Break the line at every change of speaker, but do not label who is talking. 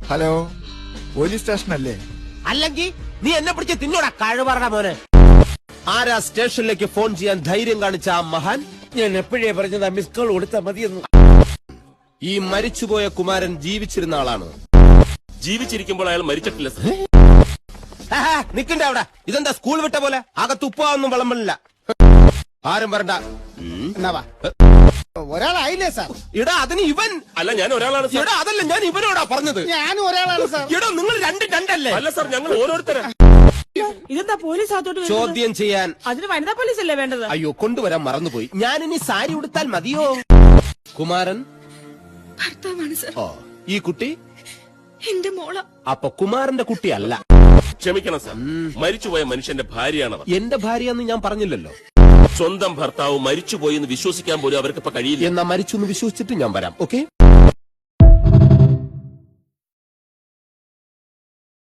Hello, police station അല്ലേ?
അല്ലെങ്കിൽ നീ എന്നെ പിടിച്ച് തിന്നോടാ കഴിവറ മോനെ. ആരാ സ്റ്റേഷനിലേക്ക് ഫോൺ ചെയ്യാൻ ധൈര്യം കാണിച്ച ആ മഹാൻ?
ഞാൻ എപ്പോഴേ പറഞ്ഞതാ മിസ് കോൾ കൊടുത്താൽ മതിയെന്ന്.
ഈ മരിച്ചുപോയ കുമാരൻ ജീവിച്ചിരുന്ന ആളാണ്.
ജീവിച്ചിരിക്കുമ്പോൾ അയാൾ മരിച്ചിട്ടില്ല സർ.
നിക്കണ്ട അവിടെ. ഇതെന്താ സ്കൂൾ വിട്ട പോലെ? അകത്ത് ഉപ്പാവൊന്നും വിളമ്പില്ല. ആരും വരണ്ട.
ഒരാളായില്ലേ സാർ?
ഇടാ അതിന് ഇവൻ
അല്ല, ഞാൻ ഒരാളാണ് സർ.
ഇടാ അതല്ല, ഞാൻ ഇവനോടാ പറഞ്ഞത്.
ഞാനും ഒരാളാണ് സാർ.
ഇടാ നിങ്ങൾ രണ്ടല്ലേ?
അല്ല സർ, ഞങ്ങൾ ഓരോരുത്തരാ.
ഇതെന്താ പോലീസ് അകത്തോട്ട് വരുന്നത്?
ചോദ്യം ചെയ്യാൻ.
അതിന് വനിതാ പോലീസ് അല്ലേ വേണ്ടത്?
അയ്യോ, കൊണ്ടുവരാൻ മറന്നുപോയി. ഞാനിനി സാരി ഉടുത്താൽ മതിയോ? കുമാരൻ
ഭർത്താവാണ് സർ.
ഓ, ഈ കുട്ടി
എന്റെ മോള.
അപ്പൊ കുമാരന്റെ കുട്ടിയല്ല.
ക്ഷമിക്കണം സർ, മരിച്ചുപോയ മനുഷ്യന്റെ ഭാര്യയാണവർ.
എന്റെ ഭാര്യയെന്ന് ഞാൻ പറഞ്ഞില്ലല്ലോ.
സ്വന്തം ഭർത്താവ് മരിച്ചുപോയി എന്ന് വിശ്വസിക്കാൻ പോലും അവർക്കിപ്പോ കഴിയില്ല.
എന്നാ മരിച്ചു എന്ന് വിശ്വസിച്ചിട്ട് ഞാൻ വരാം. ഓക്കെ?